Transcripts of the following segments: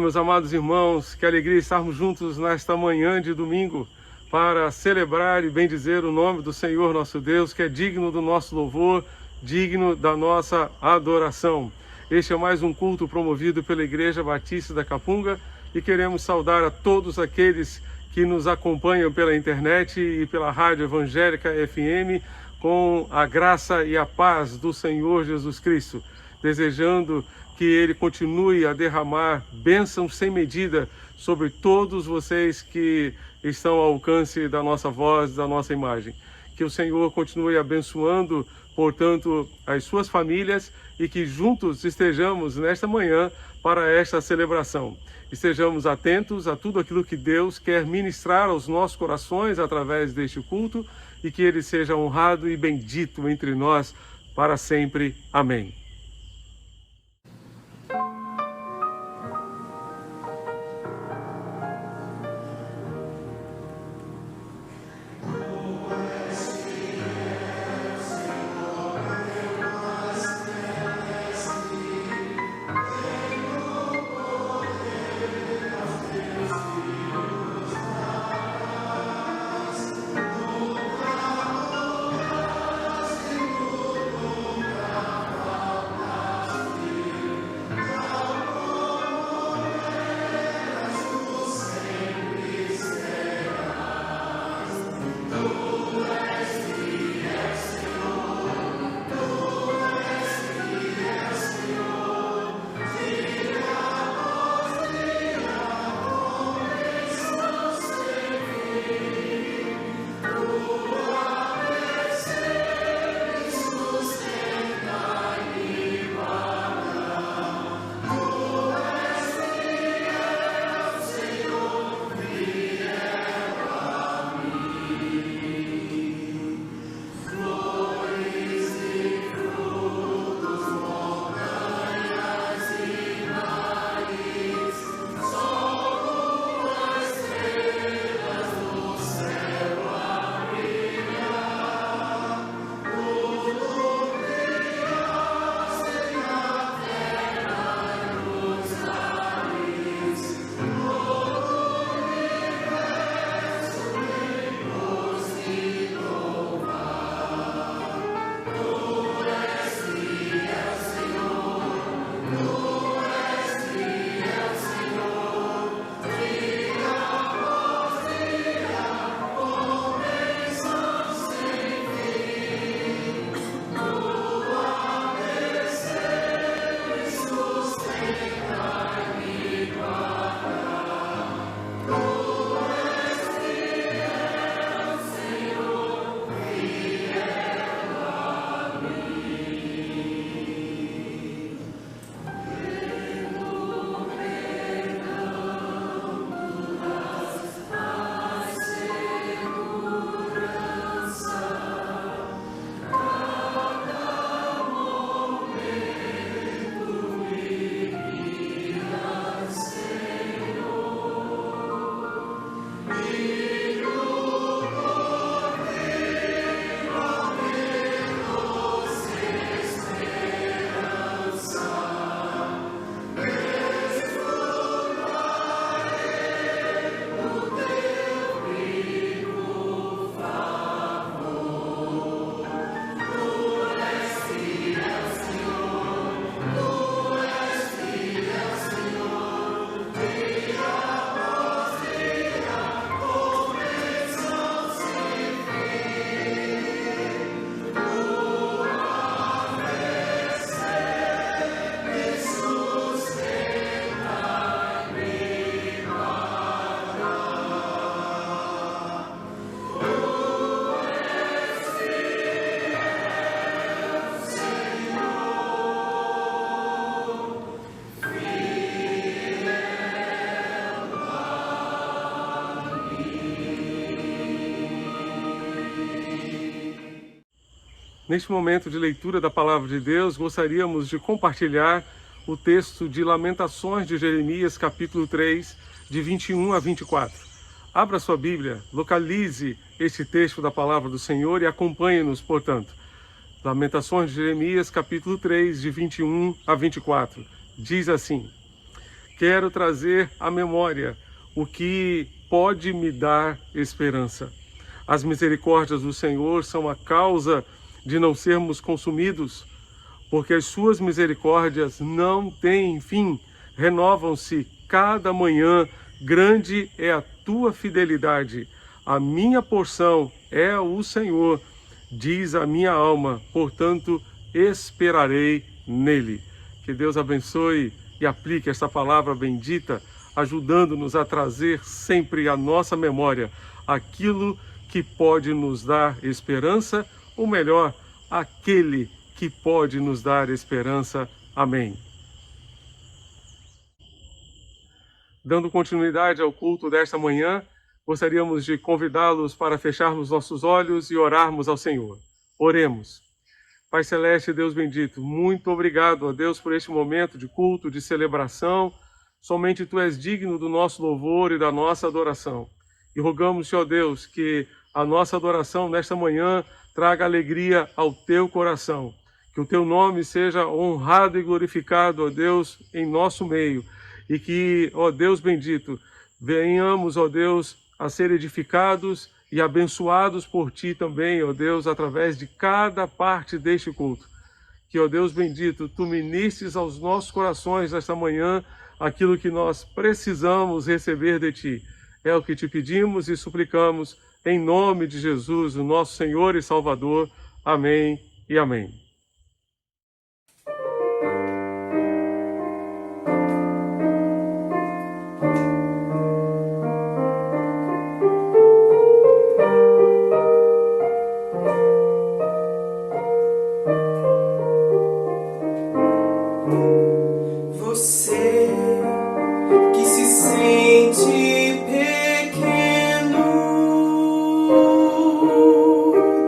meus amados irmãos, que alegria estarmos juntos nesta manhã de domingo para celebrar e bendizer o nome do Senhor nosso Deus, que é digno do nosso louvor, digno da nossa adoração. Este é mais um culto promovido pela Igreja Batista da Capunga e queremos saudar a todos aqueles que nos acompanham pela internet e pela Rádio Evangélica FM com a graça e a paz do Senhor Jesus Cristo, desejando que Ele continue a derramar bênçãos sem medida sobre todos vocês que estão ao alcance da nossa voz, da nossa imagem. Que o Senhor continue abençoando, portanto, as suas famílias e que juntos estejamos nesta manhã para esta celebração. Estejamos atentos a tudo aquilo que Deus quer ministrar aos nossos corações através deste culto e que Ele seja honrado e bendito entre nós para sempre. Amém. Neste momento de leitura da Palavra de Deus, gostaríamos de compartilhar o texto de Lamentações de Jeremias, capítulo 3, de 21 a 24. Abra sua Bíblia, localize este texto da Palavra do Senhor e acompanhe-nos, portanto. Lamentações de Jeremias, capítulo 3, de 21 a 24. Diz assim: quero trazer à memória o que pode me dar esperança. As misericórdias do Senhor são a causa de não sermos consumidos, porque as suas misericórdias não têm fim, renovam-se cada manhã, grande é a tua fidelidade. A minha porção é o Senhor, diz a minha alma, portanto esperarei nele. Que Deus abençoe e aplique esta palavra bendita, ajudando-nos a trazer sempre à nossa memória aquilo que pode nos dar esperança, ou melhor, aquele que pode nos dar esperança. Amém. Dando continuidade ao culto desta manhã, gostaríamos de convidá-los para fecharmos nossos olhos e orarmos ao Senhor. Oremos. Pai Celeste, Deus bendito, muito obrigado, ó Deus, por este momento de culto, de celebração. Somente Tu és digno do nosso louvor e da nossa adoração. E rogamos, ó Deus, que a nossa adoração nesta manhã traga alegria ao Teu coração. Que o Teu nome seja honrado e glorificado, ó Deus, em nosso meio. E que, ó Deus bendito, venhamos, ó Deus, a ser edificados e abençoados por Ti também, ó Deus, através de cada parte deste culto. Que, ó Deus bendito, Tu ministres aos nossos corações esta manhã aquilo que nós precisamos receber de Ti. É o que Te pedimos e suplicamos, em nome de Jesus, o nosso Senhor e Salvador. Amém e amém. Você que se sente pequeno,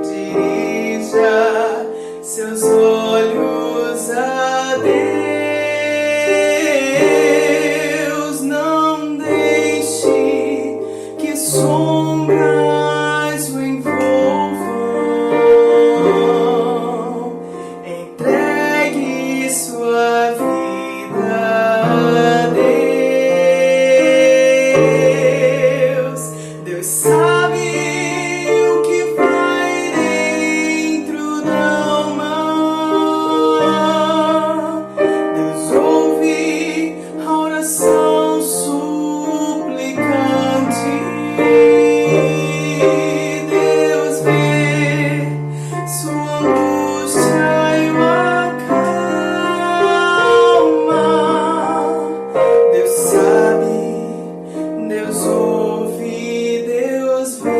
dirija seus olhos a Deus. Não deixe que sombras o envolvam. Entregue sua vida a Deus. Deus sabe o que vai dentro da alma. Deus ouve a oração suplicante. Deus vê sua angústia e o acalma. Deus sabe, Deus ouve, Deus vê.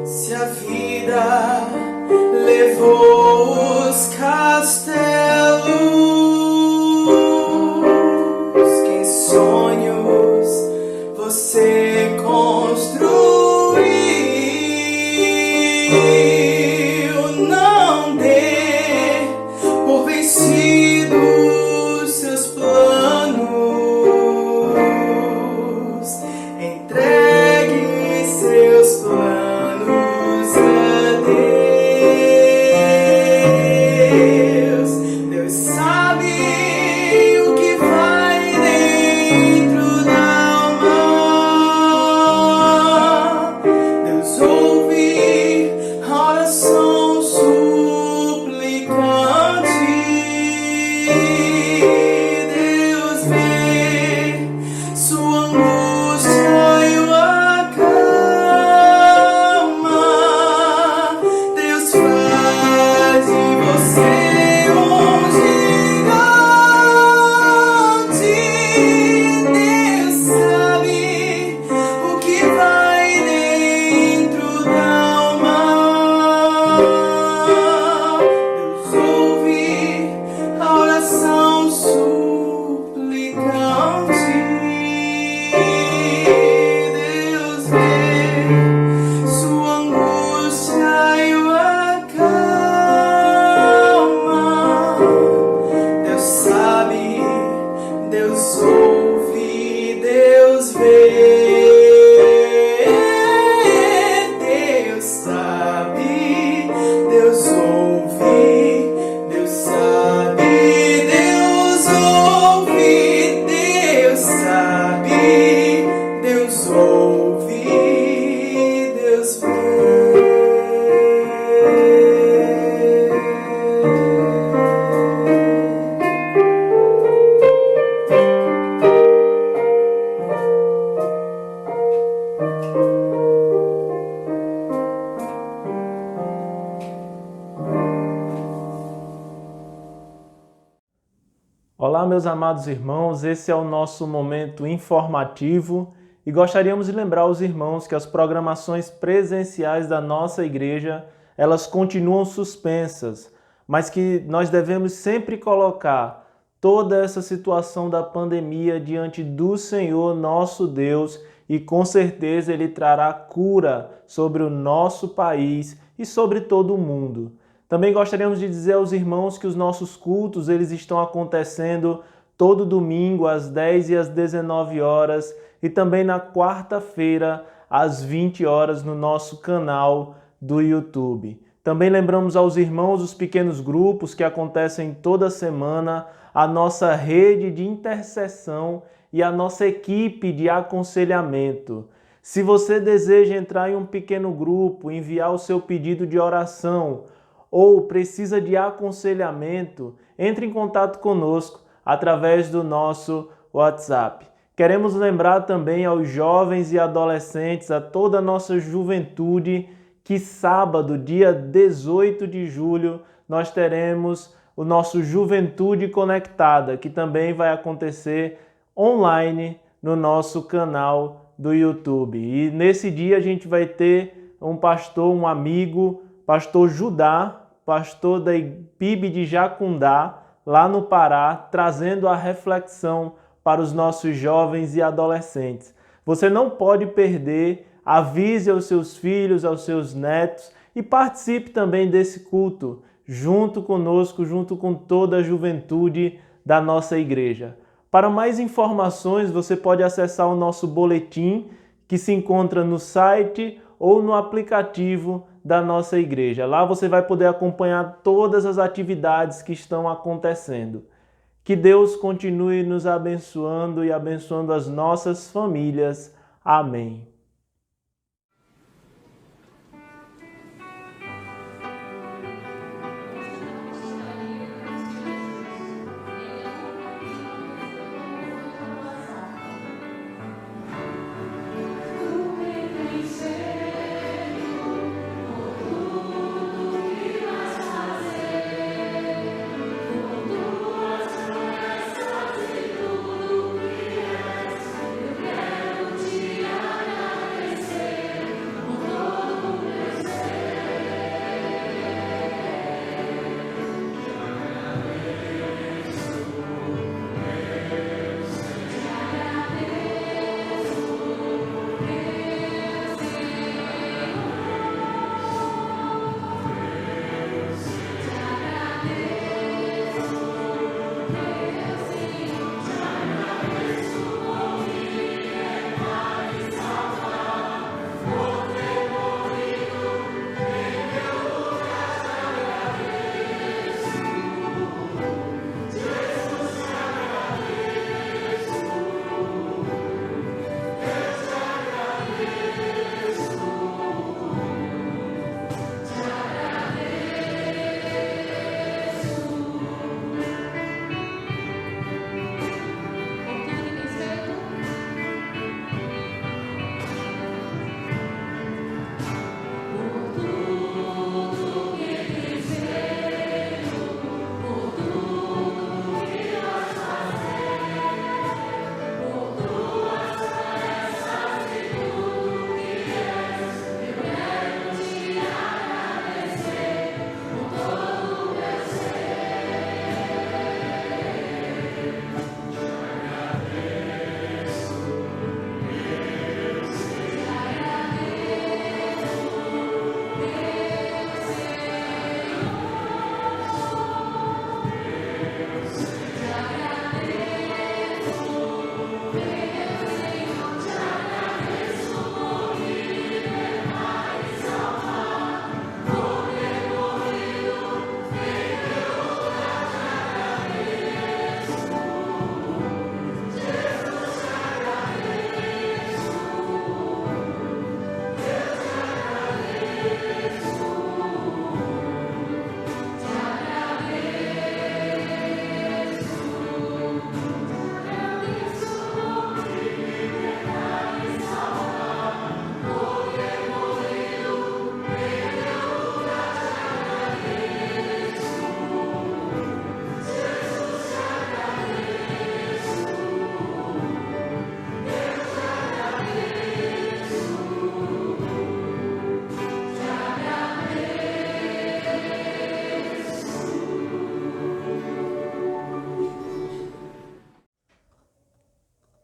Se a vida levou os castelos que em sonhos você construiu, não dê por vencidos seus planos. Entregue seus planos a Deus. Olá, meus amados irmãos, esse é o nosso momento informativo e gostaríamos de lembrar aos irmãos que as programações presenciais da nossa igreja, elas continuam suspensas, mas que nós devemos sempre colocar toda essa situação da pandemia diante do Senhor nosso Deus e com certeza Ele trará cura sobre o nosso país e sobre todo o mundo. Também gostaríamos de dizer aos irmãos que os nossos cultos eles estão acontecendo todo domingo às 10 e às 19 horas e também na quarta-feira às 20 horas no nosso canal do YouTube. Também lembramos aos irmãos os pequenos grupos que acontecem toda semana, a nossa rede de intercessão e a nossa equipe de aconselhamento. Se você deseja entrar em um pequeno grupo, enviar o seu pedido de oração ou precisa de aconselhamento, entre em contato conosco através do nosso WhatsApp. Queremos lembrar também aos jovens e adolescentes, a toda a nossa juventude, que sábado, dia 18 de julho, nós teremos o nosso Juventude Conectada, que também vai acontecer online no nosso canal do YouTube. E nesse dia a gente vai ter um pastor, um amigo, pastor Judá, pastor da PIB de Jacundá, lá no Pará, trazendo a reflexão para os nossos jovens e adolescentes. Você não pode perder, avise aos seus filhos, aos seus netos e participe também desse culto, junto conosco, junto com toda a juventude da nossa igreja. Para mais informações, você pode acessar o nosso boletim, que se encontra no site ou no aplicativo da nossa igreja. Lá você vai poder acompanhar todas as atividades que estão acontecendo. Que Deus continue nos abençoando e abençoando as nossas famílias. Amém.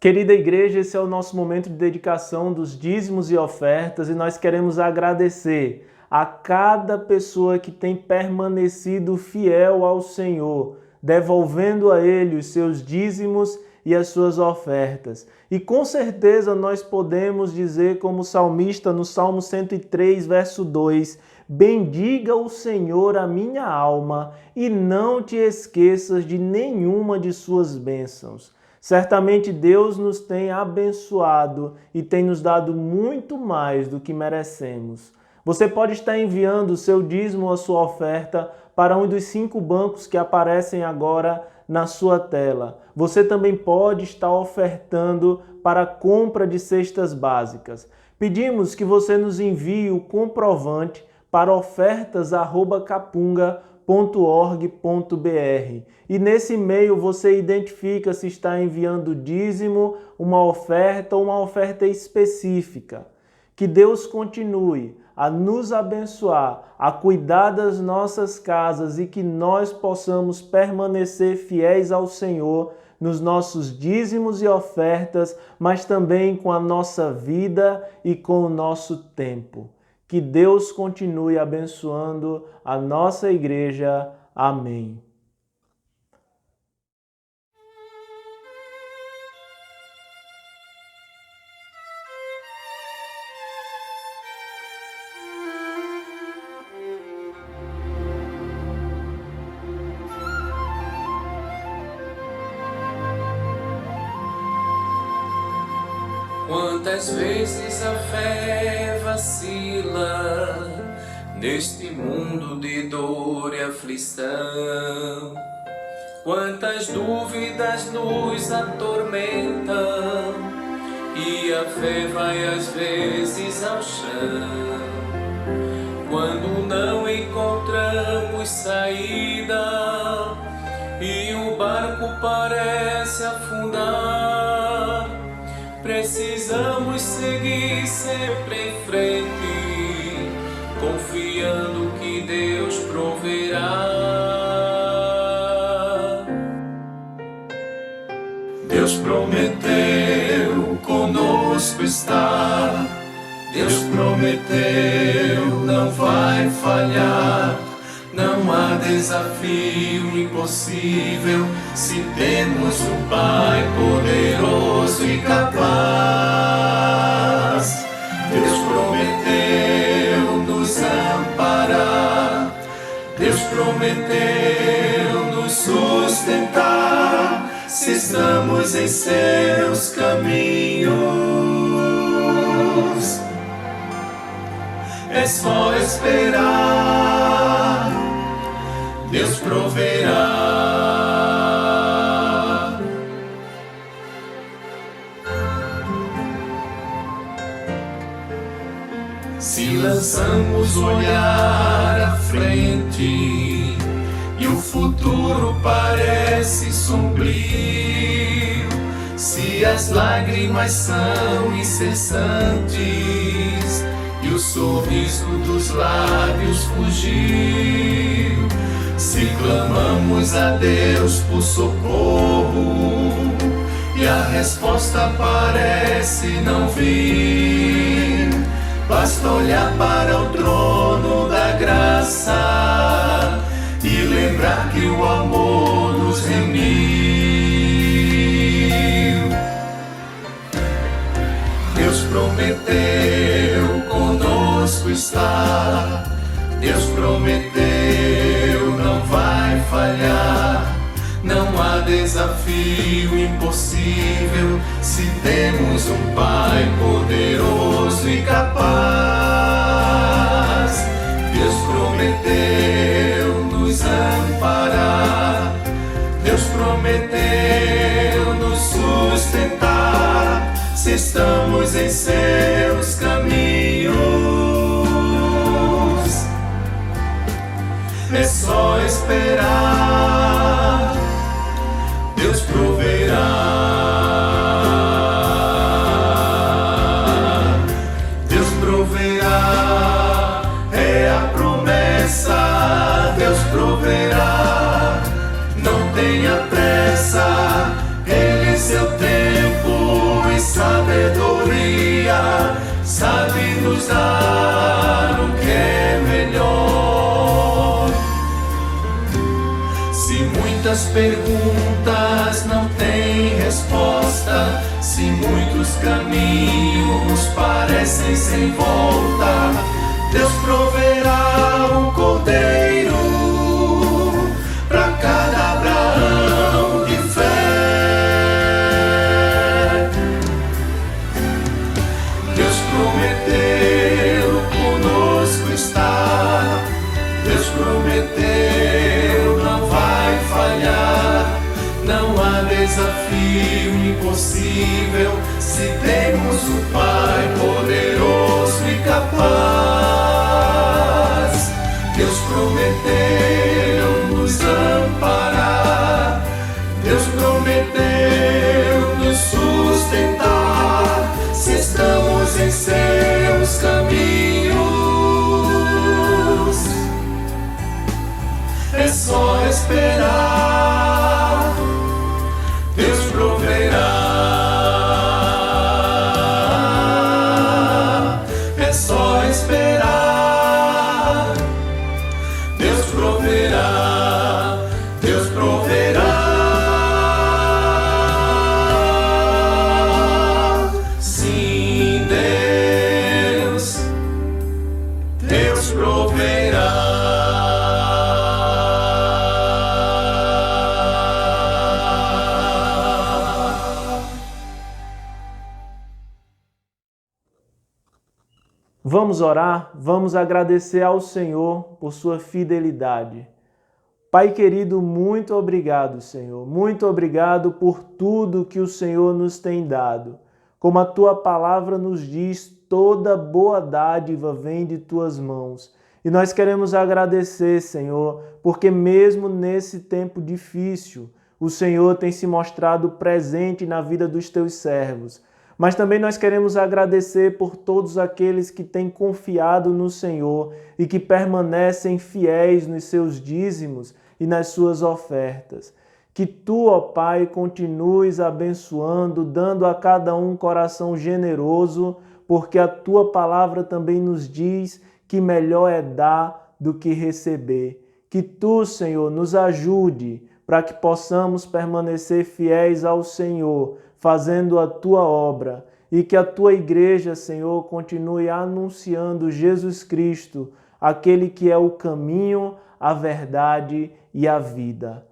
Querida igreja, esse é o nosso momento de dedicação dos dízimos e ofertas e nós queremos agradecer a cada pessoa que tem permanecido fiel ao Senhor, devolvendo a Ele os seus dízimos e as suas ofertas. E com certeza nós podemos dizer como o salmista no Salmo 103, verso 2, bendiga o Senhor a minha alma e não te esqueças de nenhuma de suas bênçãos. Certamente Deus nos tem abençoado e tem nos dado muito mais do que merecemos. Você pode estar enviando o seu dízimo ou a sua oferta para um dos 5 bancos que aparecem agora na sua tela. Você também pode estar ofertando para a compra de cestas básicas. Pedimos que você nos envie o comprovante para ofertas@capunga.org.br. E nesse e-mail você identifica se está enviando dízimo, uma oferta ou uma oferta específica. Que Deus continue a nos abençoar, a cuidar das nossas casas e que nós possamos permanecer fiéis ao Senhor nos nossos dízimos e ofertas, mas também com a nossa vida e com o nosso tempo. Que Deus continue abençoando a nossa igreja. Amém. Quantas vezes a fé vacila neste mundo de dor e aflição? Quantas dúvidas nos atormentam e a fé vai às vezes ao chão? Quando não encontramos saída e o barco parece afundar, precisamos seguir sempre em frente, confiando que Deus proverá. Deus prometeu conosco estar, Deus prometeu não vai falhar. Não há desafio impossível se temos um Pai poderoso e capaz. Deus prometeu nos amparar, Deus prometeu nos sustentar, se estamos em seus caminhos. É só esperar, Deus proverá. Se lançamos o olhar à frente e o futuro parece sombrio, se as lágrimas são incessantes e o sorriso dos lábios fugiu, se clamamos a Deus por socorro e a resposta parece não vir, basta olhar para o trono da graça e lembrar que o amor nos reuniu. Deus prometeu conosco estar, Deus prometeu não vai falhar. Não há desafio impossível se temos um Pai poderoso e capaz. Deus prometeu nos amparar, Deus prometeu nos sustentar, se estamos em seus caminhos. É só esperar, Deus proverá. Deus proverá, é a promessa. Deus proverá, não tenha pressa, Ele em seu tempo muitas perguntas não têm resposta, se muitos caminhos parecem sem volta, Deus proverá um cordeiro para cada Abraão de fé. Deus prometeu conosco estar, Deus prometeu não vai falhar. Não há desafio impossível se temos o Pai poderoso e capaz. Deus prometeu nos amparar, Deus prometeu nos sustentar, se estamos em seus caminhos. É só esperar, Deus proverá. É só esperar, Deus proverá. Deus proverá. Sim, Deus proverá. Vamos orar, vamos agradecer ao Senhor por sua fidelidade. Pai querido, muito obrigado, Senhor. Muito obrigado por tudo que o Senhor nos tem dado. Como a Tua palavra nos diz, toda boa dádiva vem de Tuas mãos. E nós queremos agradecer, Senhor, porque mesmo nesse tempo difícil, o Senhor tem se mostrado presente na vida dos Teus servos. Mas também nós queremos agradecer por todos aqueles que têm confiado no Senhor e que permanecem fiéis nos seus dízimos e nas suas ofertas. Que Tu, ó Pai, continues abençoando, dando a cada um coração generoso, porque a Tua palavra também nos diz que melhor é dar do que receber. Que Tu, Senhor, nos ajude para que possamos permanecer fiéis ao Senhor, fazendo a Tua obra, e que a Tua igreja, Senhor, continue anunciando Jesus Cristo, aquele que é o caminho, a verdade e a vida.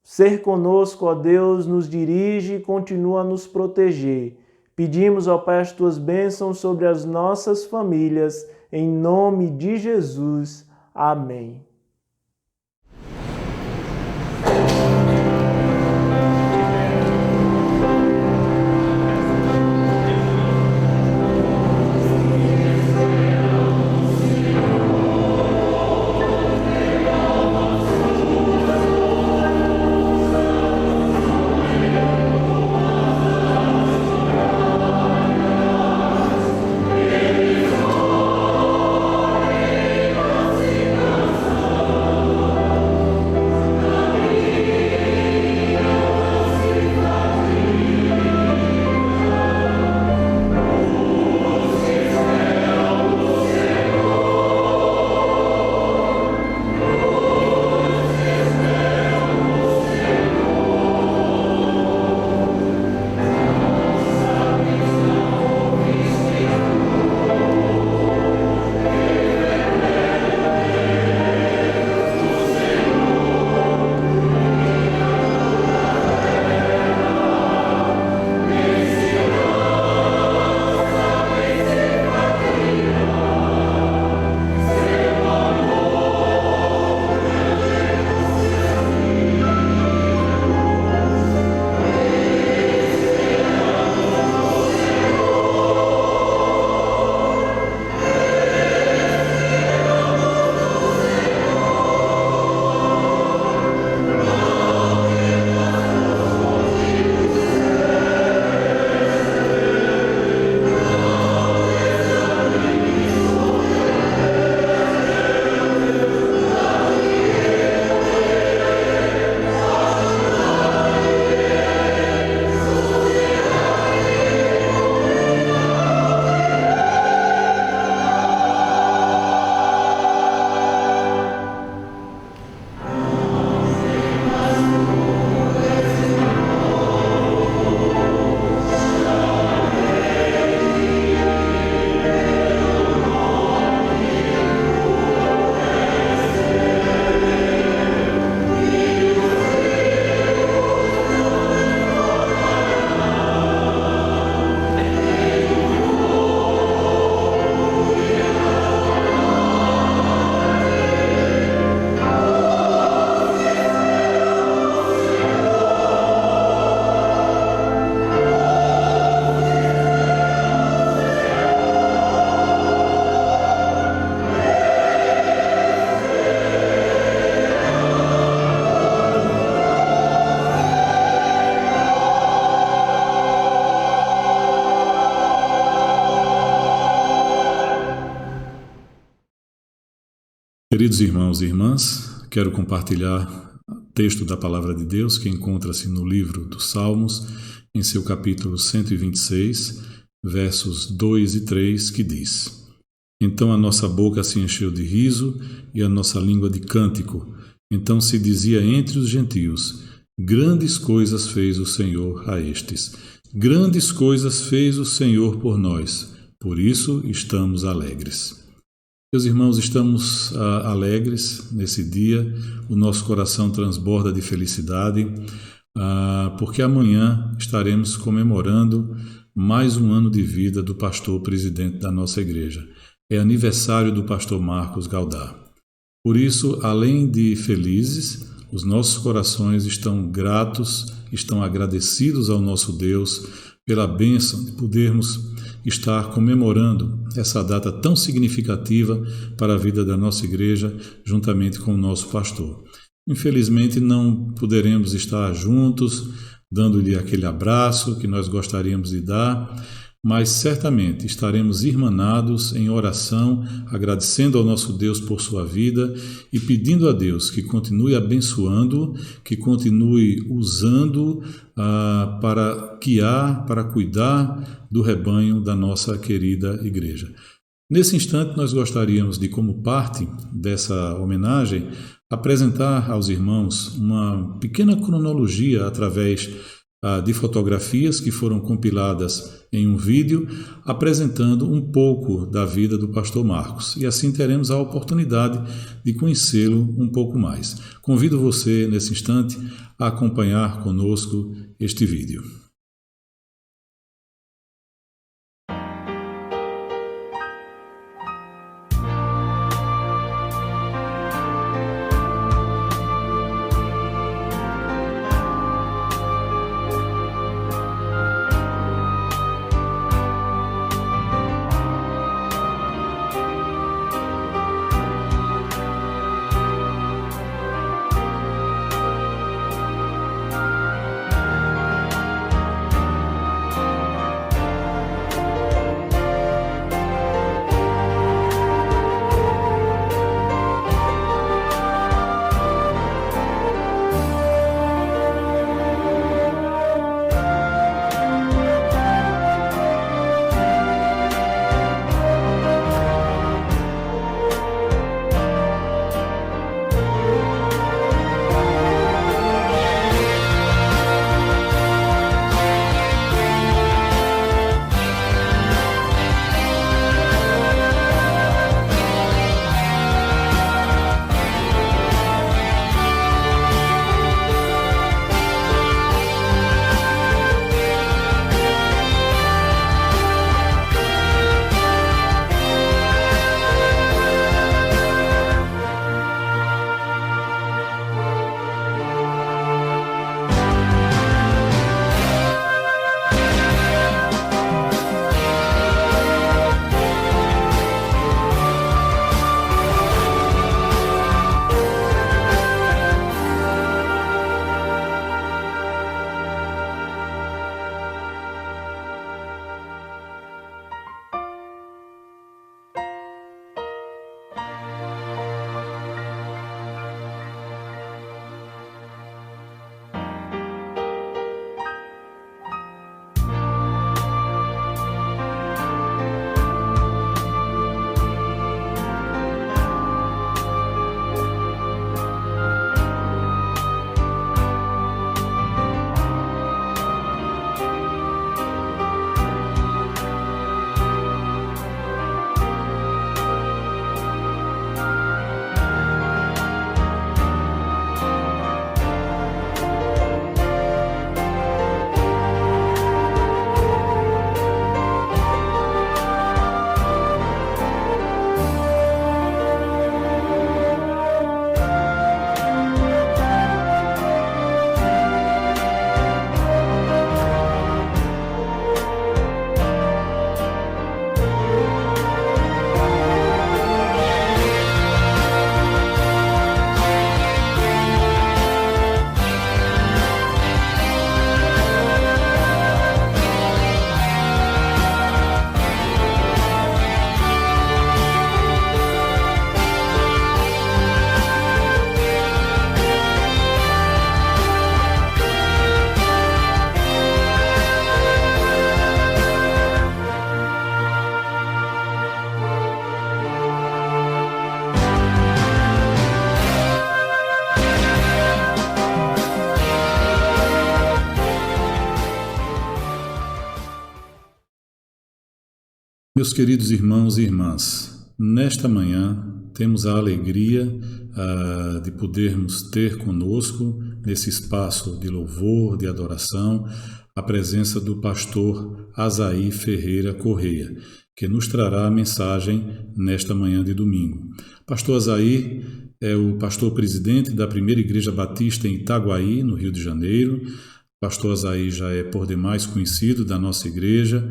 Ser conosco, ó Deus, nos dirige e continua a nos proteger. Pedimos, ó Pai, as Tuas bênçãos sobre as nossas famílias, em nome de Jesus. Amém. Queridos irmãos e irmãs, quero compartilhar o texto da Palavra de Deus que encontra-se no livro dos Salmos, em seu capítulo 126, versos 2 e 3, que diz: Então a nossa boca se encheu de riso e a nossa língua de cântico. Então se dizia entre os gentios: Grandes coisas fez o Senhor a estes. Grandes coisas fez o Senhor por nós. Por isso estamos alegres. Meus irmãos, estamos alegres nesse dia. O nosso coração transborda de felicidade, porque amanhã estaremos comemorando mais um ano de vida do pastor presidente da nossa igreja. É aniversário do pastor Marcos Galdar. Por isso, além de felizes, os nossos corações estão gratos, estão agradecidos ao nosso Deus pela bênção de podermos estar comemorando essa data tão significativa para a vida da nossa igreja, juntamente com o nosso pastor. Infelizmente, não poderemos estar juntos, dando-lhe aquele abraço que nós gostaríamos de dar, mas certamente estaremos irmanados em oração, agradecendo ao nosso Deus por sua vida e pedindo a Deus que continue abençoando, que continue usando para guiar, para cuidar do rebanho da nossa querida igreja. Nesse instante, nós gostaríamos de, como parte dessa homenagem, apresentar aos irmãos uma pequena cronologia através de fotografias que foram compiladas em um vídeo, apresentando um pouco da vida do pastor Marcos. E assim teremos a oportunidade de conhecê-lo um pouco mais. Convido você, nesse instante, a acompanhar conosco este vídeo. Meus queridos irmãos e irmãs, nesta manhã temos a alegria de podermos ter conosco, nesse espaço de louvor, de adoração, a presença do pastor Azaí Ferreira Correia, que nos trará a mensagem nesta manhã de domingo. Pastor Azaí é o pastor presidente da Primeira Igreja Batista em Itaguaí, no Rio de Janeiro. Pastor Azaí já é por demais conhecido da nossa igreja.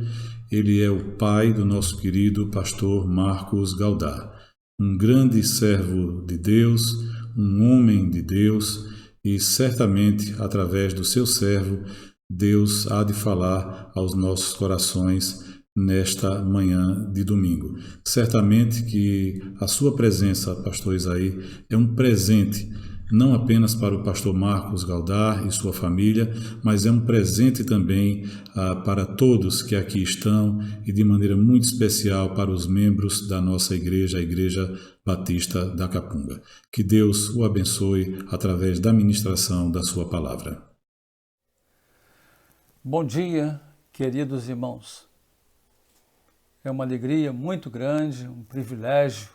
Ele é o pai do nosso querido pastor Marcos Galdar, um grande servo de Deus, um homem de Deus, e certamente, através do seu servo, Deus há de falar aos nossos corações nesta manhã de domingo. Certamente que a sua presença, pastor Isaí, é um presente, não apenas para o pastor Marcos Galdar e sua família, mas é um presente também para todos que aqui estão e de maneira muito especial para os membros da nossa igreja, a Igreja Batista da Capunga. Que Deus o abençoe através da ministração da sua palavra. Bom dia, queridos irmãos. É uma alegria muito grande, um privilégio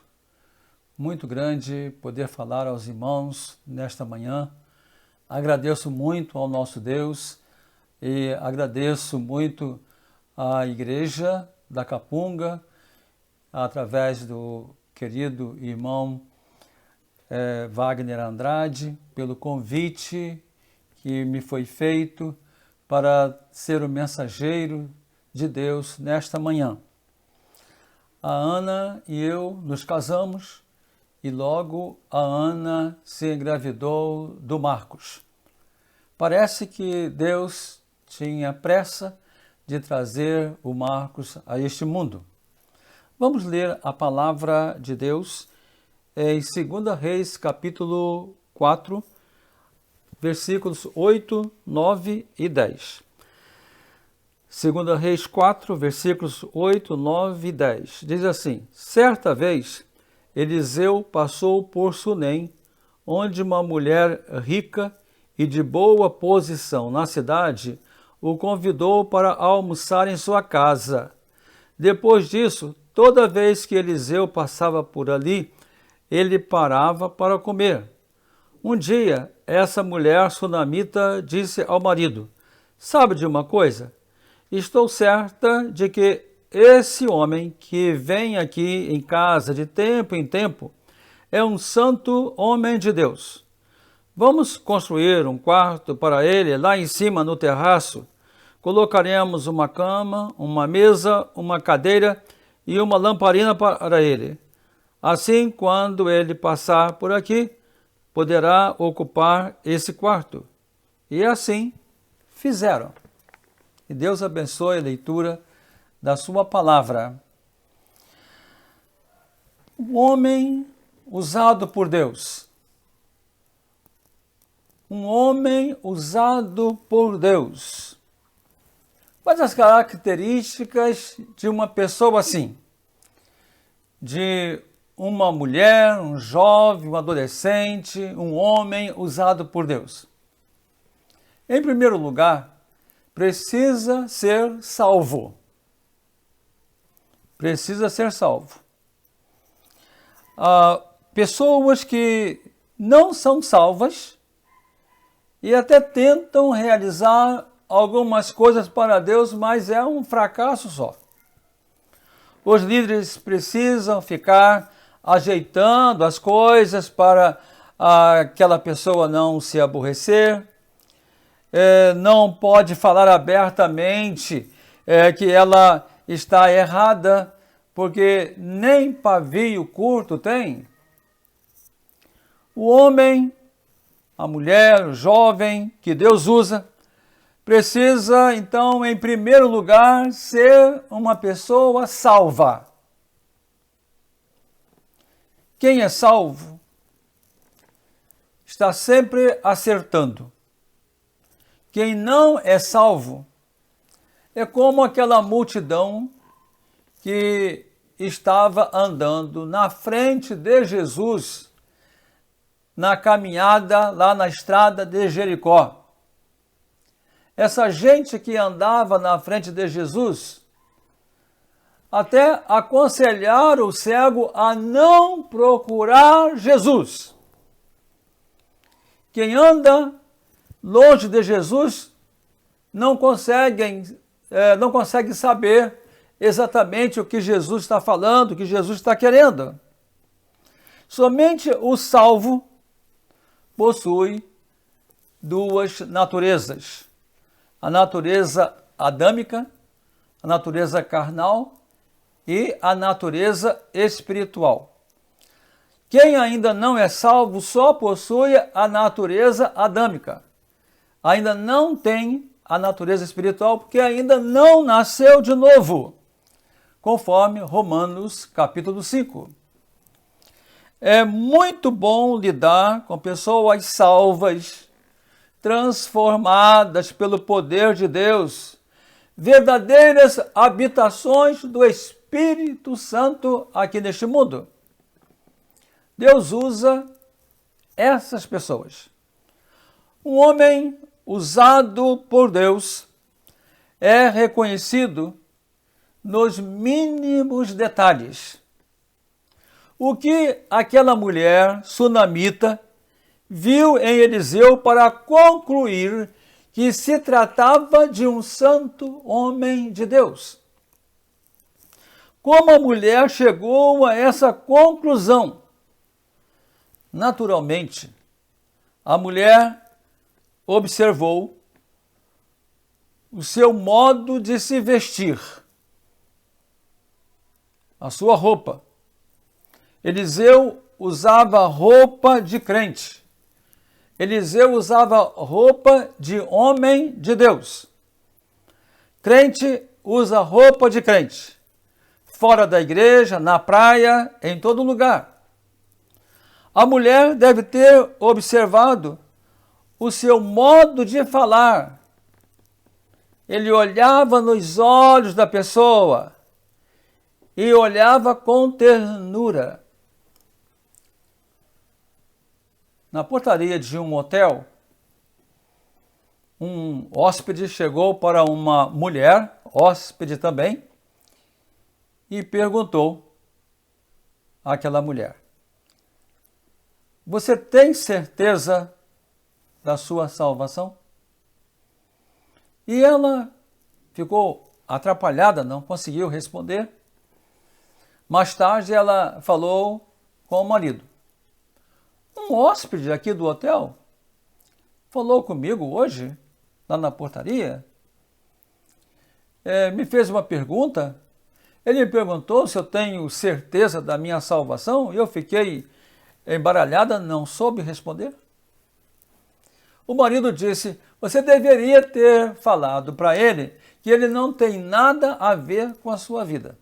muito grande poder falar aos irmãos nesta manhã. Agradeço muito ao nosso Deus e agradeço muito à Igreja da Capunga, através do querido irmão Wagner Andrade, pelo convite que me foi feito para ser o mensageiro de Deus nesta manhã. A Ana e eu nos casamos e logo a Ana se engravidou do Marcos. Parece que Deus tinha pressa de trazer o Marcos a este mundo. Vamos ler a palavra de Deus em 2 Reis, capítulo 4, versículos 8, 9 e 10. 2 Reis 4, versículos 8, 9 e 10. Diz assim: Certa vez, Eliseu passou por Sunem, onde uma mulher rica e de boa posição na cidade o convidou para almoçar em sua casa. Depois disso, toda vez que Eliseu passava por ali, ele parava para comer. Um dia, essa mulher sunamita disse ao marido: Sabe de uma coisa? Estou certa de que esse homem que vem aqui em casa de tempo em tempo é um santo homem de Deus. Vamos construir um quarto para ele lá em cima no terraço. Colocaremos uma cama, uma mesa, uma cadeira e uma lamparina para ele. Assim, quando ele passar por aqui, poderá ocupar esse quarto. E assim fizeram. E Deus abençoe a leitura da sua palavra. Um homem usado por Deus. Um homem usado por Deus. Quais as características de uma pessoa assim? De uma mulher, um jovem, um adolescente, um homem usado por Deus. Em primeiro lugar, precisa ser salvo. Precisa ser salvo. Pessoas que não são salvas e até tentam realizar algumas coisas para Deus, mas é um fracasso só. Os líderes precisam ficar ajeitando as coisas para aquela pessoa não se aborrecer. Não pode falar abertamente que ela está errada, porque nem pavio curto tem. O homem, a mulher, o jovem que Deus usa, precisa, então, em primeiro lugar, ser uma pessoa salva. Quem é salvo está sempre acertando. Quem não é salvo é como aquela multidão que estava andando na frente de Jesus na caminhada lá na estrada de Jericó. Essa gente que andava na frente de Jesus até aconselhar o cego a não procurar Jesus. Quem anda longe de Jesus não consegue saber exatamente o que Jesus está falando, o que Jesus está querendo. Somente o salvo possui duas naturezas: a natureza adâmica, a natureza carnal e a natureza espiritual. Quem ainda não é salvo só possui a natureza adâmica. Ainda não tem a natureza espiritual porque ainda não nasceu de novo, conforme Romanos capítulo 5. É muito bom lidar com pessoas salvas, transformadas pelo poder de Deus, verdadeiras habitações do Espírito Santo aqui neste mundo. Deus usa essas pessoas. Um homem usado por Deus é reconhecido nos mínimos detalhes. O que aquela mulher sunamita viu em Eliseu para concluir que se tratava de um santo homem de Deus? Como a mulher chegou a essa conclusão? Naturalmente, a mulher observou o seu modo de se vestir, a sua roupa. Eliseu usava roupa de crente. Eliseu usava roupa de homem de Deus. Crente usa roupa de crente. Fora da igreja, na praia, em todo lugar. A mulher deve ter observado o seu modo de falar. Ele olhava nos olhos da pessoa e olhava com ternura. Na portaria de um hotel, um hóspede chegou para uma mulher, hóspede também, e perguntou àquela mulher: "Você tem certeza da sua salvação?" E ela ficou atrapalhada, não conseguiu responder. Mais tarde ela falou com o marido: "Um hóspede aqui do hotel falou comigo hoje, lá na portaria, me fez uma pergunta. Ele me perguntou se eu tenho certeza da minha salvação e eu fiquei embaralhada, não soube responder." O marido disse: "Você deveria ter falado para ele que ele não tem nada a ver com a sua vida."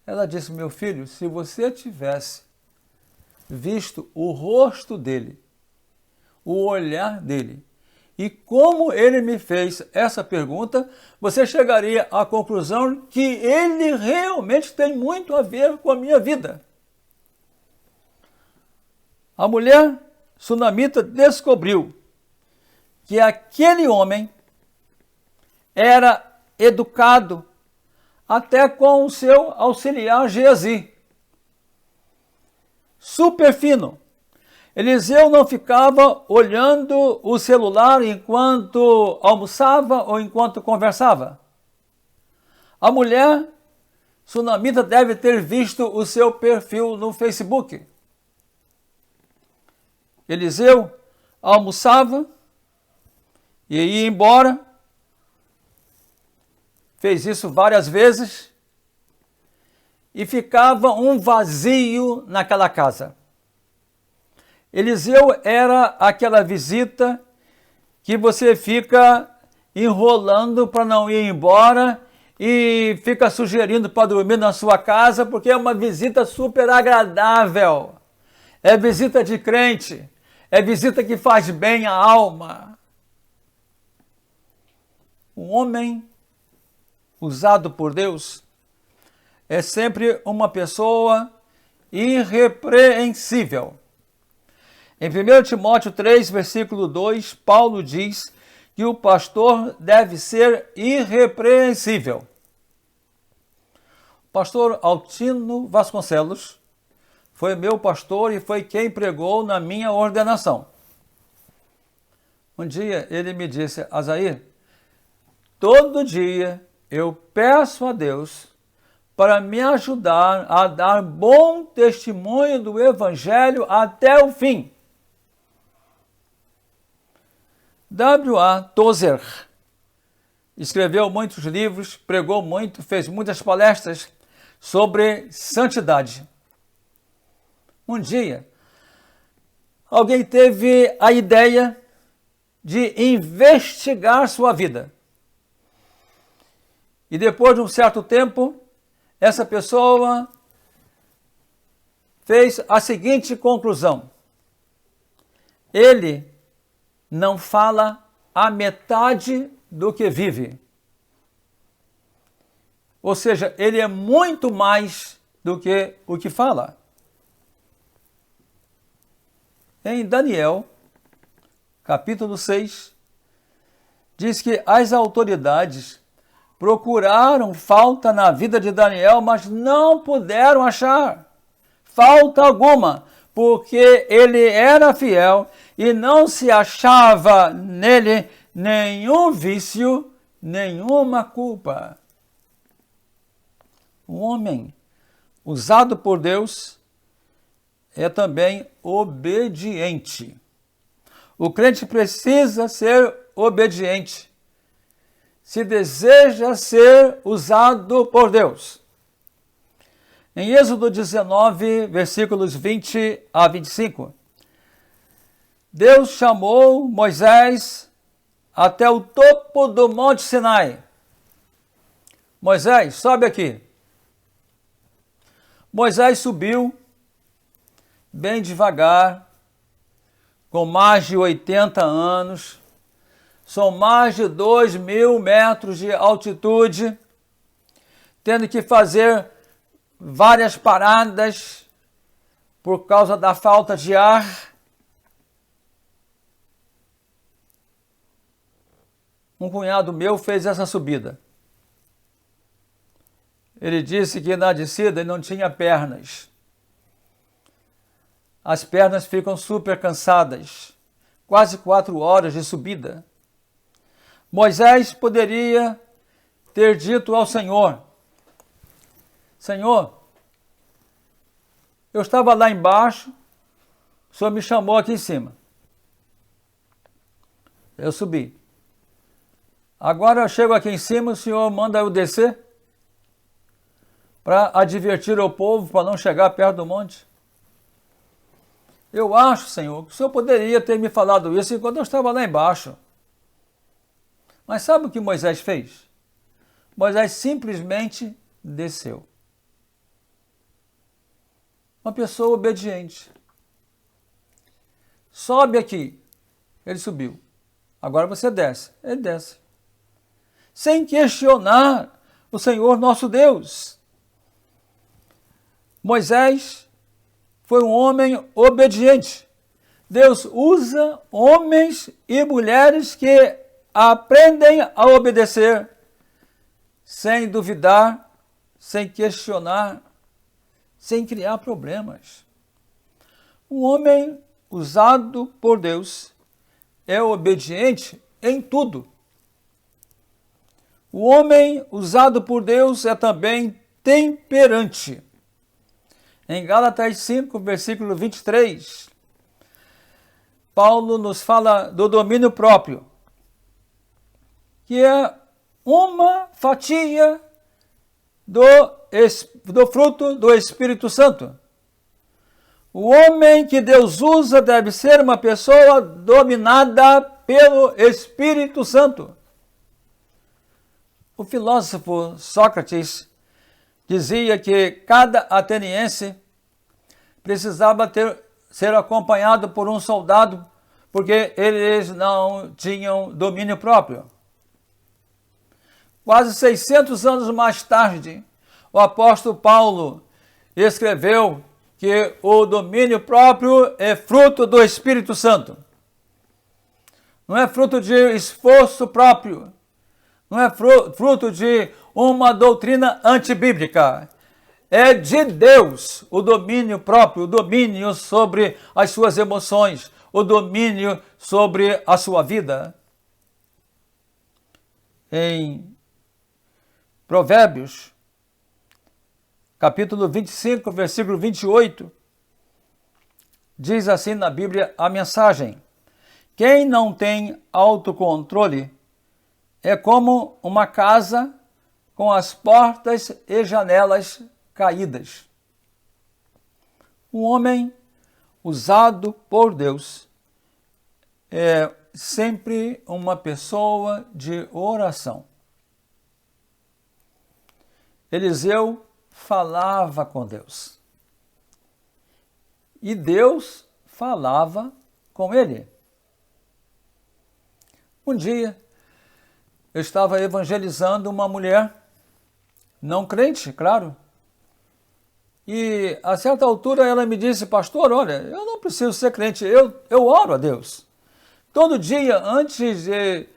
Ela disse: "Meu filho, se você tivesse visto o rosto dele, o olhar dele, e como ele me fez essa pergunta, você chegaria à conclusão que ele realmente tem muito a ver com a minha vida." A mulher sunamita descobriu que aquele homem era educado até com o seu auxiliar Geazi. Super fino. Eliseu não ficava olhando o celular enquanto almoçava ou enquanto conversava. A mulher sunamita deve ter visto o seu perfil no Facebook. Eliseu almoçava e ia embora. Fez isso várias vezes e ficava um vazio naquela casa. Eliseu era aquela visita que você fica enrolando para não ir embora e fica sugerindo para dormir na sua casa porque é uma visita super agradável. É visita de crente, é visita que faz bem à alma. Um homem usado por Deus é sempre uma pessoa irrepreensível. Em 1 Timóteo 3, versículo 2, Paulo diz que o pastor deve ser irrepreensível. Pastor Altino Vasconcelos foi meu pastor e foi quem pregou na minha ordenação. Um dia ele me disse: Azair, todo dia eu peço a Deus para me ajudar a dar bom testemunho do Evangelho até o fim. W.A. Tozer escreveu muitos livros, pregou muito, fez muitas palestras sobre santidade. Um dia, alguém teve a ideia de investigar sua vida. E depois de um certo tempo, essa pessoa fez a seguinte conclusão: ele não fala a metade do que vive. Ou seja, ele é muito mais do que o que fala. Em Daniel, capítulo 6, diz que as autoridades procuraram falta na vida de Daniel, mas não puderam achar falta alguma, porque ele era fiel e não se achava nele nenhum vício, nenhuma culpa. O homem usado por Deus é também obediente. O crente precisa ser obediente se deseja ser usado por Deus. Em Êxodo 19, versículos 20 a 25, Deus chamou Moisés até o topo do Monte Sinai. Moisés, sobe aqui. Moisés subiu bem devagar, com mais de 80 anos, são mais de 2.000 metros de altitude, tendo que fazer várias paradas por causa da falta de ar. Um cunhado meu fez essa subida. Ele disse que na descida ele não tinha pernas. As pernas ficam super cansadas. Quase 4 horas de subida. Moisés poderia ter dito ao Senhor: Senhor, eu estava lá embaixo, o Senhor me chamou aqui em cima. Eu subi. Agora eu chego aqui em cima, o Senhor manda eu descer para advertir o povo para não chegar perto do monte. Eu acho, Senhor, que o Senhor poderia ter me falado isso enquanto eu estava lá embaixo. Mas sabe o que Moisés fez? Moisés simplesmente desceu. Uma pessoa obediente. Sobe aqui. Ele subiu. Agora você desce. Ele desce. Sem questionar o Senhor nosso Deus. Moisés foi um homem obediente. Deus usa homens e mulheres que aprendem a obedecer, sem duvidar, sem questionar, sem criar problemas. Um homem usado por Deus é obediente em tudo. O homem usado por Deus é também temperante. Em Gálatas 5, versículo 23, Paulo nos fala do domínio próprio, que é uma fatia do fruto do Espírito Santo. O homem que Deus usa deve ser uma pessoa dominada pelo Espírito Santo. O filósofo Sócrates dizia que cada ateniense precisava ser acompanhado por um soldado, porque eles não tinham domínio próprio. Quase 600 anos mais tarde, o apóstolo Paulo escreveu que o domínio próprio é fruto do Espírito Santo. Não é fruto de esforço próprio. Não é fruto de uma doutrina antibíblica. é de Deus, o domínio próprio, o domínio sobre as suas emoções, o domínio sobre a sua vida. Em Provérbios, capítulo 25, versículo 28, diz assim na Bíblia a mensagem: quem não tem autocontrole é como uma casa com as portas e janelas caídas. O homem usado por Deus é sempre uma pessoa de oração. Eliseu falava com Deus. E Deus falava com ele. Um dia, eu estava evangelizando uma mulher, não crente, claro. E a certa altura ela me disse: pastor, olha, eu não preciso ser crente, eu oro a Deus. Todo dia, antes de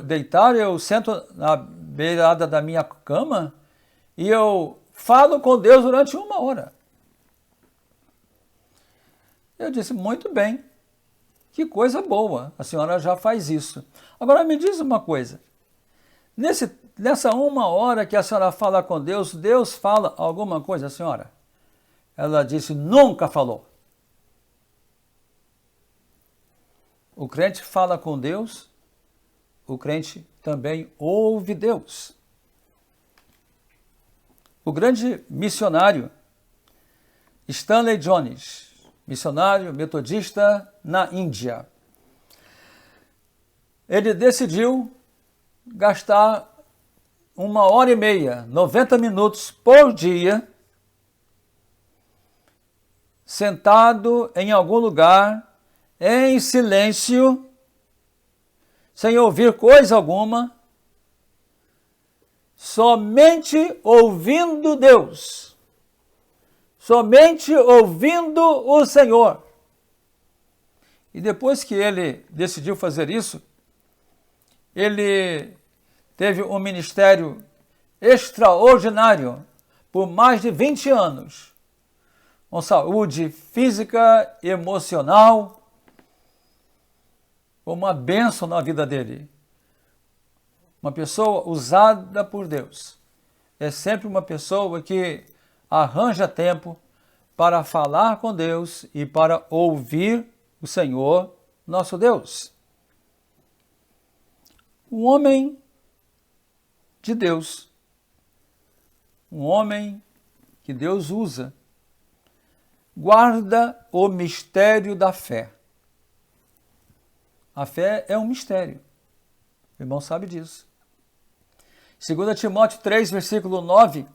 deitar, eu sento na beirada da minha cama e eu falo com Deus durante 1 hora. Eu disse: muito bem, que coisa boa, a senhora já faz isso. Agora me diz uma coisa, nessa 1 hora que a senhora fala com Deus, Deus fala alguma coisa, senhora? Ela disse: nunca falou. O crente fala com Deus, o crente também ouve Deus. O grande missionário Stanley Jones, missionário metodista na Índia, ele decidiu gastar 1h30, 90 minutos por dia, sentado em algum lugar, em silêncio, sem ouvir coisa alguma, somente ouvindo Deus, somente ouvindo o Senhor. E depois que ele decidiu fazer isso, ele teve um ministério extraordinário por mais de 20 anos, com saúde física, emocional, uma bênção na vida dele. Uma pessoa usada por Deus é sempre uma pessoa que arranja tempo para falar com Deus e para ouvir o Senhor, nosso Deus. Um homem de Deus, um homem que Deus usa, guarda o mistério da fé. A fé é um mistério. O irmão sabe disso. 2 Timóteo 3, versículo 9,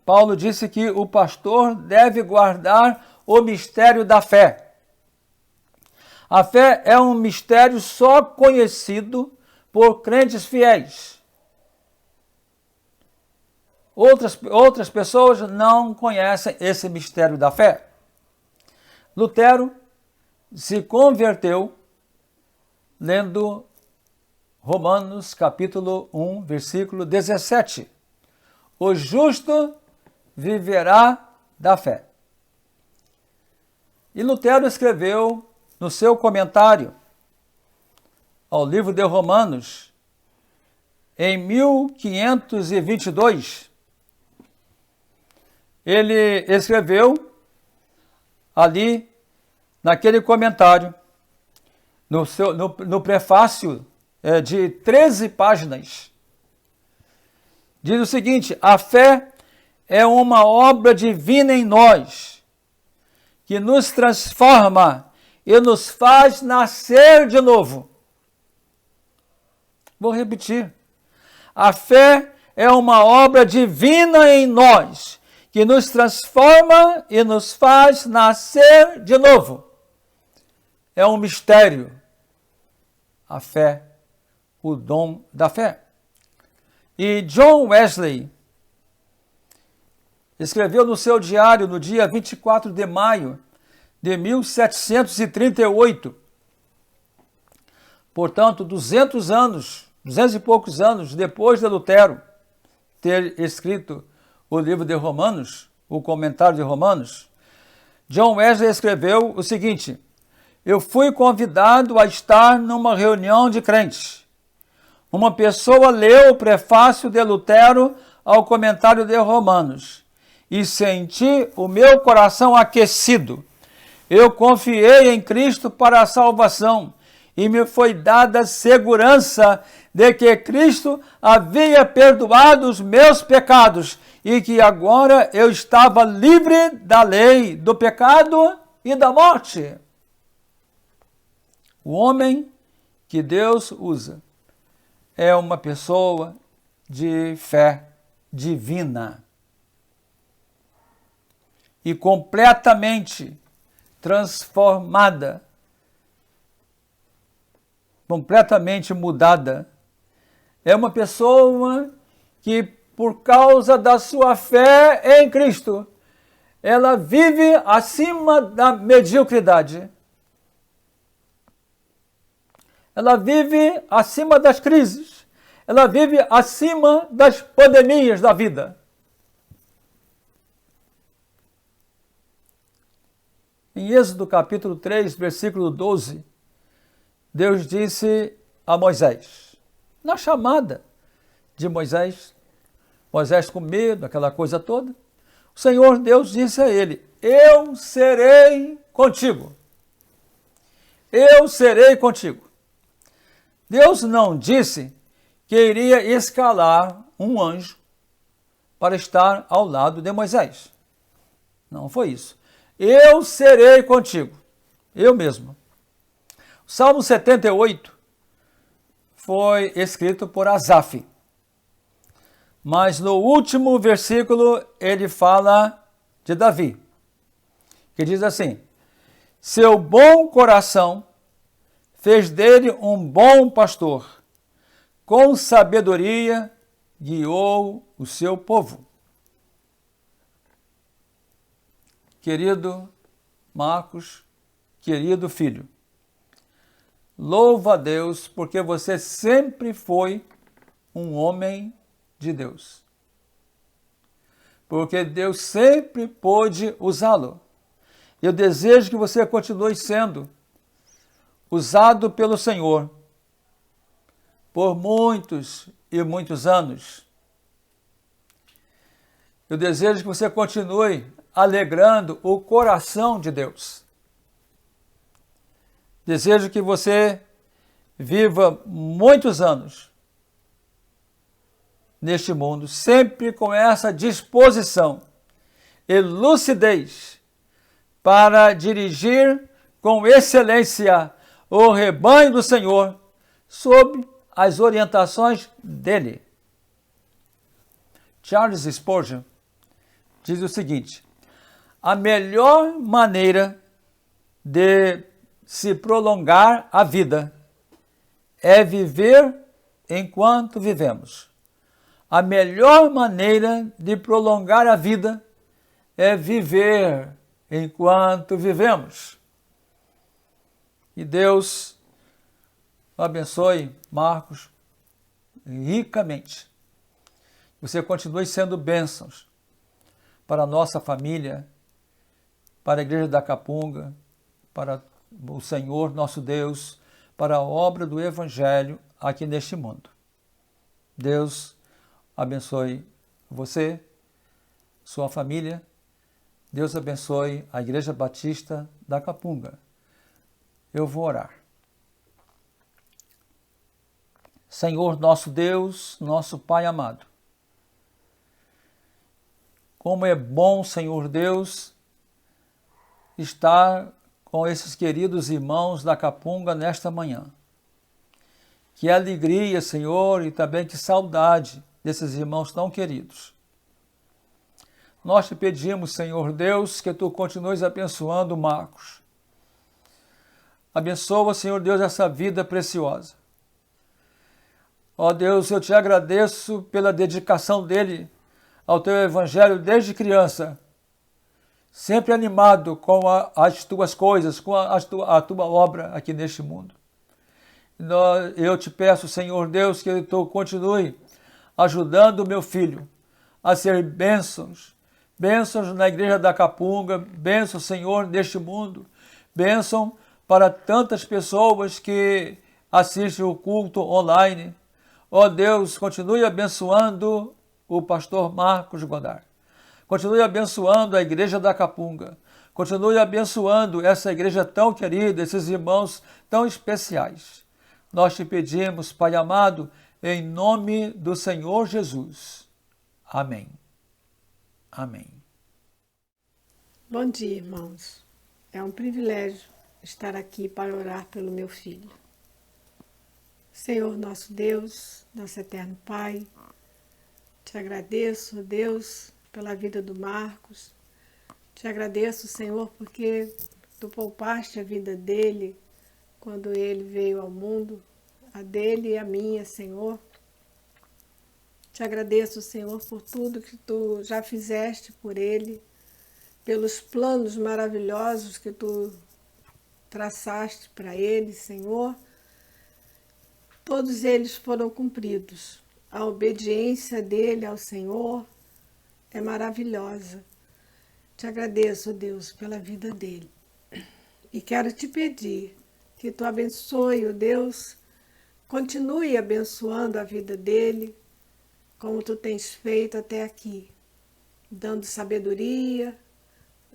Paulo disse que o pastor deve guardar o mistério da fé. A fé é um mistério só conhecido por crentes fiéis. Outras pessoas não conhecem esse mistério da fé. Lutero se converteu lendo Romanos capítulo 1, versículo 17. O justo viverá da fé. E Lutero escreveu no seu comentário ao livro de Romanos, em 1522, ele escreveu ali, naquele comentário, no prefácio de 13 páginas, diz o seguinte: a fé é uma obra divina em nós, que nos transforma e nos faz nascer de novo. Vou repetir. A fé é uma obra divina em nós, que nos transforma e nos faz nascer de novo. É um mistério. A fé, o dom da fé. E John Wesley escreveu no seu diário, no dia 24 de maio de 1738, portanto, 200 e poucos anos depois de Lutero ter escrito o livro de Romanos, o comentário de Romanos, John Wesley escreveu o seguinte: eu fui convidado a estar numa reunião de crentes. Uma pessoa leu o prefácio de Lutero ao comentário de Romanos e senti o meu coração aquecido. Eu confiei em Cristo para a salvação e me foi dada segurança de que Cristo havia perdoado os meus pecados e que agora eu estava livre da lei, do pecado e da morte. O homem que Deus usa é uma pessoa de fé divina e completamente transformada, completamente mudada. É uma pessoa que, por causa da sua fé em Cristo, ela vive acima da mediocridade. Ela vive acima das crises. Ela vive acima das pandemias da vida. Em Êxodo capítulo 3, versículo 12, Deus disse a Moisés, na chamada de Moisés com medo, aquela coisa toda, o Senhor Deus disse a ele: eu serei contigo. Eu serei contigo. Deus não disse que iria escalar um anjo para estar ao lado de Moisés. Não foi isso. Eu serei contigo. Eu mesmo. O Salmo 78 foi escrito por Asaf. Mas no último versículo ele fala de Davi, que diz assim: seu bom coração fez dele um bom pastor, com sabedoria guiou o seu povo. Querido Marcos, querido filho, louva a Deus porque você sempre foi um homem de Deus. Porque Deus sempre pôde usá-lo. Eu desejo que você continue sendo usado pelo Senhor por muitos e muitos anos. Eu desejo que você continue alegrando o coração de Deus. Desejo que você viva muitos anos neste mundo, sempre com essa disposição e lucidez para dirigir com excelência o rebanho do Senhor sob as orientações dele. Charles Spurgeon diz o seguinte: a melhor maneira de se prolongar a vida é viver enquanto vivemos. A melhor maneira de prolongar a vida é viver enquanto vivemos. E Deus abençoe Marcos ricamente. Você continue sendo bênçãos para a nossa família, para a Igreja da Capunga, para o Senhor nosso Deus, para a obra do Evangelho aqui neste mundo. Deus abençoe você, sua família. Deus abençoe a Igreja Batista da Capunga. Eu vou orar. Senhor nosso Deus, nosso Pai amado, como é bom, Senhor Deus, estar com esses queridos irmãos da Capunga nesta manhã. Que alegria, Senhor, e também que saudade desses irmãos tão queridos. Nós te pedimos, Senhor Deus, que Tu continues abençoando Marcos. Abençoa, Senhor Deus, essa vida preciosa. Ó Deus, eu te agradeço pela dedicação dele ao Teu Evangelho desde criança, sempre animado com as Tuas coisas, com a Tua obra aqui neste mundo. Eu te peço, Senhor Deus, que Tu continue ajudando o meu filho a ser bênçãos. Bênçãos na igreja da Capunga, bênçãos, Senhor, neste mundo. Bênção para tantas pessoas que assistem o culto online. Ó Deus, continue abençoando o pastor Marcos Godard. Continue abençoando a igreja da Capunga. Continue abençoando essa igreja tão querida, esses irmãos tão especiais. Nós te pedimos, Pai amado, em nome do Senhor Jesus. Amém. Amém. Bom dia, irmãos. É um privilégio estar aqui para orar pelo meu filho. Senhor nosso Deus, nosso eterno Pai, te agradeço, Deus, pela vida do Marcos. Te agradeço, Senhor, porque tu poupaste a vida dele quando ele veio ao mundo, a dele e a minha, Senhor. Te agradeço, Senhor, por tudo que tu já fizeste por ele, pelos planos maravilhosos que tu traçaste para ele, Senhor. Todos eles foram cumpridos. A obediência dele ao Senhor é maravilhosa. Te agradeço, Deus, pela vida dele. E quero te pedir que tu abençoe, o Deus, continue abençoando a vida dele, como tu tens feito até aqui, dando sabedoria,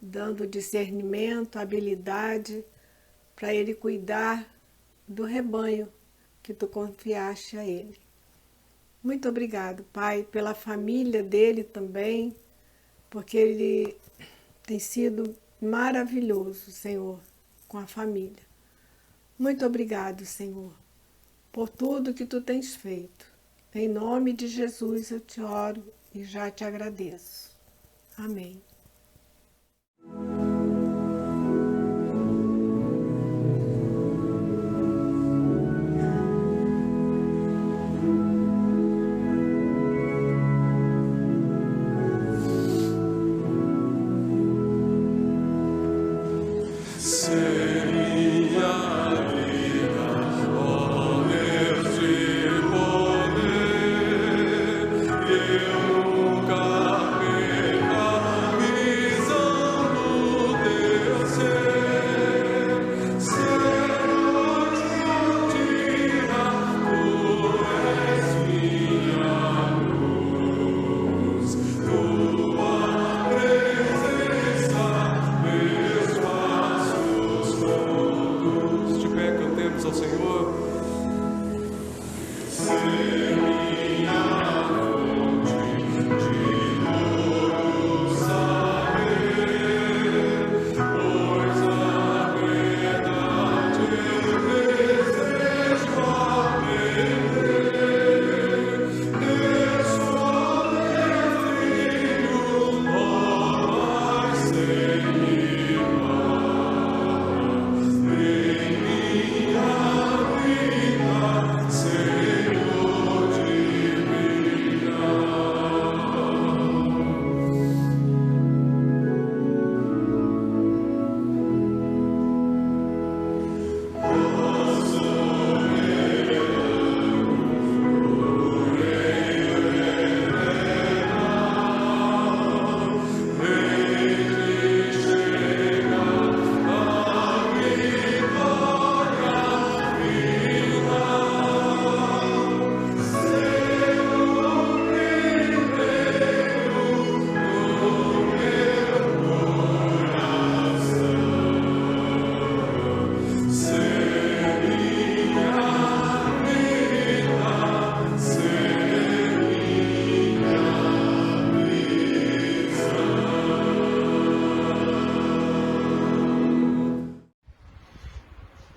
dando discernimento, habilidade, para ele cuidar do rebanho que tu confiaste a ele. Muito obrigado, Pai, pela família dele também, porque ele tem sido maravilhoso, Senhor, com a família. Muito obrigado, Senhor, por tudo que tu tens feito. Em nome de Jesus eu te oro e já te agradeço. Amém.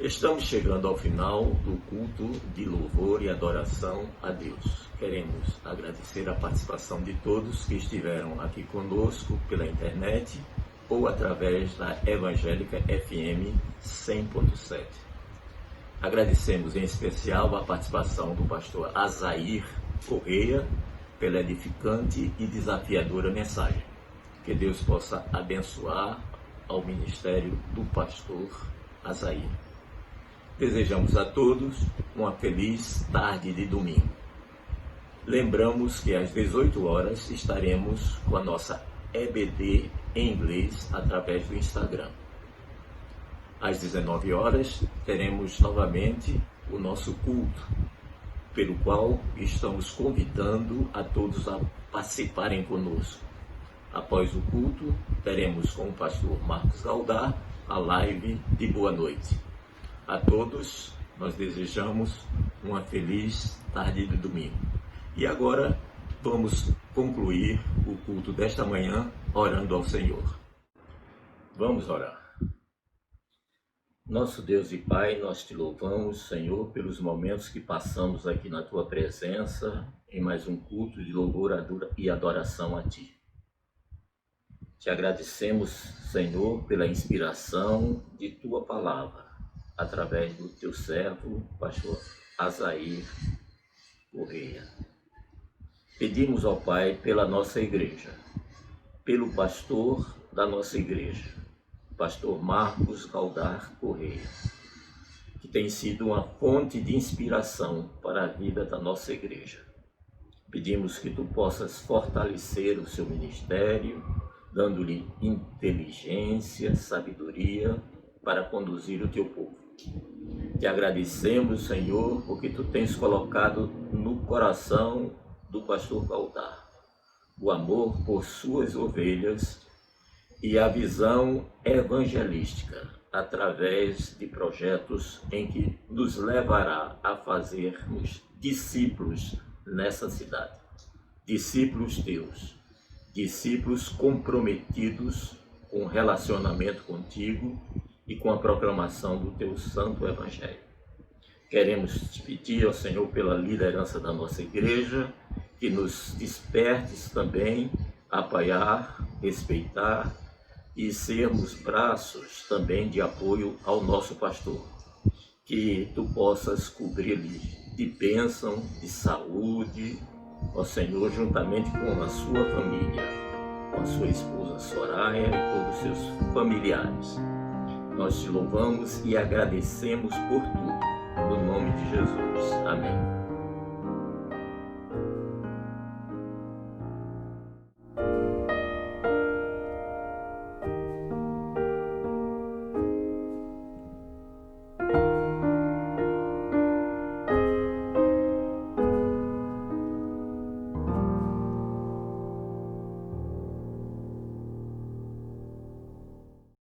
Estamos chegando ao final do culto de louvor e adoração a Deus. Queremos agradecer a participação de todos que estiveram aqui conosco pela internet ou através da Evangélica FM 100.7. Agradecemos em especial a participação do pastor Azair Correia pela edificante e desafiadora mensagem. Que Deus possa abençoar ao ministério do pastor Azair. Desejamos a todos uma feliz tarde de domingo. lembramos que às 18 horas estaremos com a nossa EBD em inglês através do Instagram. Às 19 horas teremos novamente o nosso culto, pelo qual estamos convidando a todos a participarem conosco. Após o culto, teremos com o pastor Marcos Galdar a live de boa noite. A todos, nós desejamos uma feliz tarde de domingo. E agora, vamos concluir o culto desta manhã orando ao Senhor. Vamos orar. Nosso Deus e Pai, nós te louvamos, Senhor, pelos momentos que passamos aqui na Tua presença, em mais um culto de louvor e adoração a Ti. Te agradecemos, Senhor, pela inspiração de Tua palavra, através do Teu servo, pastor Azair Correia. Pedimos ao Pai pela nossa igreja, pelo pastor da nossa igreja, pastor Marcos Galdar Correia, que tem sido uma fonte de inspiração para a vida da nossa igreja. Pedimos que Tu possas fortalecer o seu ministério, dando-lhe inteligência, sabedoria para conduzir o Teu povo. Te agradecemos, Senhor, porque Tu tens colocado no coração do pastor Galdar o amor por suas ovelhas e a visão evangelística através de projetos em que nos levará a fazermos discípulos nessa cidade. Discípulos Teus, discípulos comprometidos com o relacionamento contigo e com a proclamação do Teu santo evangelho. Queremos te pedir ao Senhor pela liderança da nossa igreja, que nos despertes também a apoiar, respeitar e sermos braços também de apoio ao nosso pastor. Que Tu possas cobrir-lhe de bênção, de saúde, ó Senhor, juntamente com a sua família, com a sua esposa Soraya e todos os seus familiares. Nós te louvamos e agradecemos por tudo. No nome de Jesus. Amém.